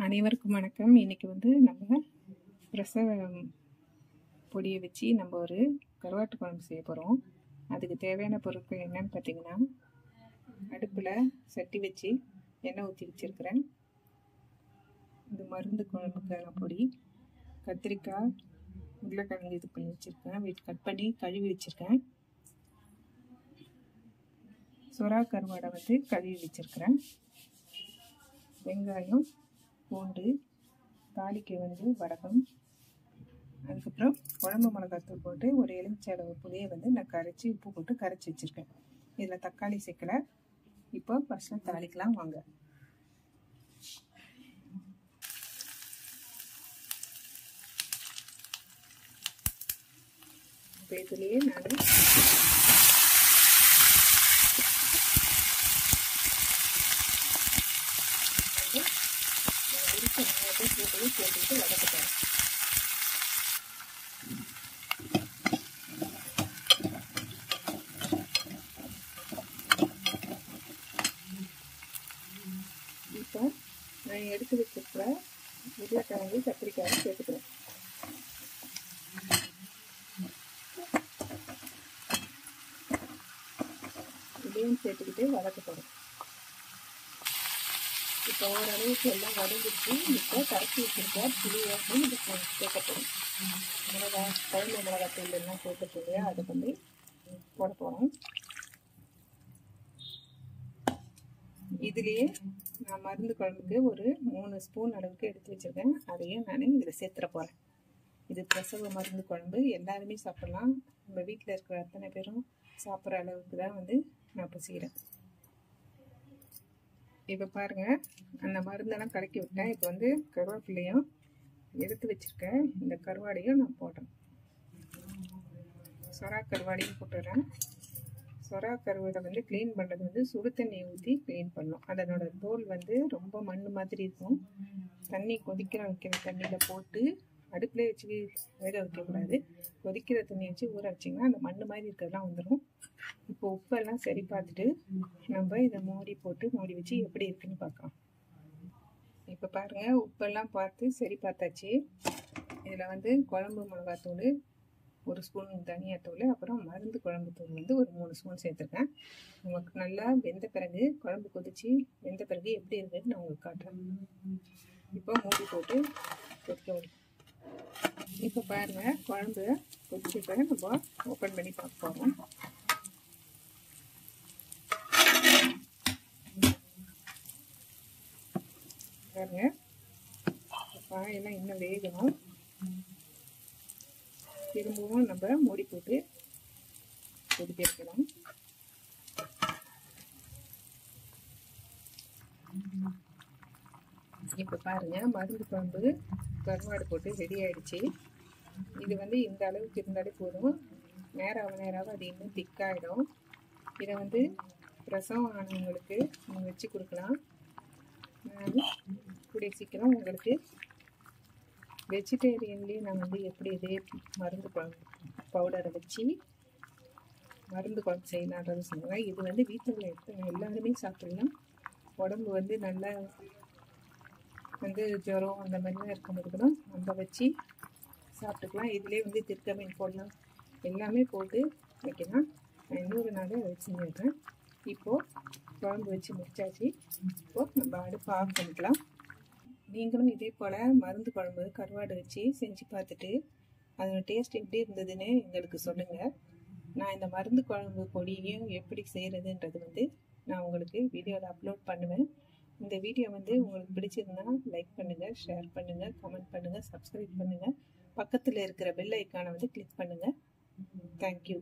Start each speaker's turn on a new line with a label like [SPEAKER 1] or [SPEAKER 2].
[SPEAKER 1] அனைவருக்கும் வணக்கம். இன்னைக்கு வந்து நம்ம பிரசவ பொடியை வச்சு நம்ம ஒரு கருவாட்டு குழம்பு செய்ய போகிறோம். அதுக்கு தேவையான பொருட்கள் என்னன்னு பார்த்தீங்கன்னா, அடுப்பில் சட்டி வச்சு எண்ணெய் ஊற்றி வச்சுருக்கிறேன். இந்த மருந்து குழம்புக்கான பொடி, கத்திரிக்காய், உருளைக்கிழங்கு இது பண்ணி வச்சுருக்கேன், கட் பண்ணி கழுவி வச்சுருக்கேன். சுறா கருவாடை வந்து கழுவி வச்சுருக்கிறேன். வெங்காயம், பூண்டு, தாளிக்கு வந்து வடகம், அதுக்கப்புறம் குழம்பு மிளகாத்தூள் போட்டு ஒரு எலுமிச்சை அளவு புளியை வந்து நான் கரைச்சி உப்பு போட்டு கரைச்சி வச்சுருக்கேன். இதில் தக்காளி சேர்க்கலை. இப்போ ஃபஸ்ட்டு தாளிக்கலாம் வாங்க. இப்போ இதுலேயே நான் போட்டுட்டு வதக்கிட்டேன். இப்போ நான் எடுத்து வச்சிருக்கிற உருளைக்கிழங்கு, கத்திரிக்காயை சேர்த்துக்கிறேன். இதையும் சேர்த்துக்கிட்டு வதக்கப்படும். இப்போ ஓரளவுக்கு எல்லாம் வதங்கிட்டு இப்போ கரைச்சி வச்சிருக்க புளியை வந்து இது சேர்க்கப்படும். குழம்பு மிளகாத்தூள் எல்லாம் சேர்க்கக்கூடிய அதை வந்து போட போகிறோம். இதுலேயே நான் மருந்து குழம்புக்கு ஒரு 3 ஸ்பூன் அளவுக்கு எடுத்து வச்சுருக்கேன். அதையும் நான் இதில் சேர்த்துற போகிறேன். இது பிரசவ மருந்து குழம்பு, எல்லாருமே சாப்பிட்லாம். நம்ம வீட்டில் இருக்கிற அத்தனை பேரும் சாப்பிட்ற அளவுக்கு தான் வந்து நான் இப்போ செய்கிறேன். இப்போ பாருங்கள், அந்த மருந்தெல்லாம் கலக்கி விட்டேன். இப்போ வந்து கருவேப்பிலையும் எடுத்து வச்சுருக்கேன். இந்த கருவாடையும் நான் போடுறேன். சொரா கருவாடையும் போட்டுறேன். சொரா கருவாடை வந்து க்ளீன் பண்ணுறது வந்து சுடு தண்ணியை ஊற்றி க்ளீன் பண்ணணும். அதனோட தோல் வந்து ரொம்ப மண் மாதிரி இருக்கும். தண்ணி வைக்கிற தண்ணியில் போட்டு அடுப்பிலே வச்சு வேக வைக்கக்கூடாது. கொதிக்கிற தண்ணி வச்சு ஊற வச்சிங்கன்னா அந்த மண் மாதிரி இருக்கிறதுலாம் வந்துடும். இப்போ உப்பெல்லாம் சரி பார்த்துட்டு நம்ம இதை மூடி வச்சு எப்படி இருக்குன்னு பார்க்கலாம். இப்போ பாருங்கள், உப்பெல்லாம் பார்த்து சரி பார்த்தாச்சு. இதில் வந்து குழம்பு மிளகாத்தூள் 1 ஸ்பூன், தனியாத்தூள், அப்புறம் மருந்து குழம்பு தூள் வந்து ஒரு 3 ஸ்பூன் சேர்த்துருக்கேன். உங்களுக்கு நல்லா வெந்த பிறகு, குழம்பு கொதிச்சு வெந்த பிறகு எப்படி இருக்குன்னு நான் உங்களுக்கு காட்டுறேன். இப்போ மூடி போட்டு கொதிக்க விடும். இப்போ பாருங்கள், குழம்பு கொதிச்சுட்டு நம்ம ஓப்பன் பண்ணி பார்க்க போகிறோம். பாருங்க, காயெல்லாம் இன்னும் வேகணும். திரும்பவும் நம்ம மூடி போட்டு கொதிக்க வைக்கலாம். இப்போ பாருங்க, மருந்து குழம்பு கருவாடு போட்டு ரெடி ஆயிடுச்சு. இது வந்து இந்த அளவுக்கு இருந்தாலே போதும். நேரம் அது இன்னும் திக்காயிடும். இதை வந்து பிரசவம் ஆனவங்களுக்கு நீங்கள் வச்சு கொடுக்கலாம். கூடிய சீக்கிரம் உங்களுக்கு வெஜிடேரியன்லேயே நான் வந்து எப்படி இதே மருந்து குழம்பு பவுடரை வச்சு மருந்து குழம்பு செய்யலான்றது சொல்லுவேன். இது வந்து வீட்டில் எல்லாருமே சாப்பிடலாம். உடம்பு வந்து நல்லா வந்து ஜுரம் அந்த மாதிரிலாம் இருக்கும்போது கூட நம்ம வச்சு சாப்பிட்டுக்கலாம். இதுலேயே வந்து திருக்கமீன் போடலாம், எல்லாமே போட்டு வைக்கலாம். நான் இன்னொரு நாள் வச்சு செஞ்சுருக்கேன். இப்போது குழம்பு வச்சு முடிச்சாச்சு. இப்போது நம்ம அடுப்பு ஆஃப் பண்ணிக்கலாம். நீங்களும் இதே போல் மருந்து குழம்பு கருவாடு வச்சு செஞ்சு பார்த்துட்டு அதோட டேஸ்ட் எப்படி இருந்ததுன்னு எங்களுக்கு சொல்லுங்கள். நான் இந்த மருந்து குழம்பு பொடியையும் எப்படி செய்கிறதுன்றது வந்து நான் உங்களுக்கு வீடியோவில் அப்லோட் பண்ணுவேன். இந்த வீடியோ வந்து உங்களுக்கு பிடிச்சிருந்தா லைக் பண்ணுங்கள், ஷேர் பண்ணுங்கள், கமெண்ட் பண்ணுங்கள், சப்ஸ்கிரைப் பண்ணுங்கள். பக்கத்தில் இருக்கிற பெல் ஐக்கானை வந்து கிளிக் பண்ணுங்கள். தேங்க்யூ.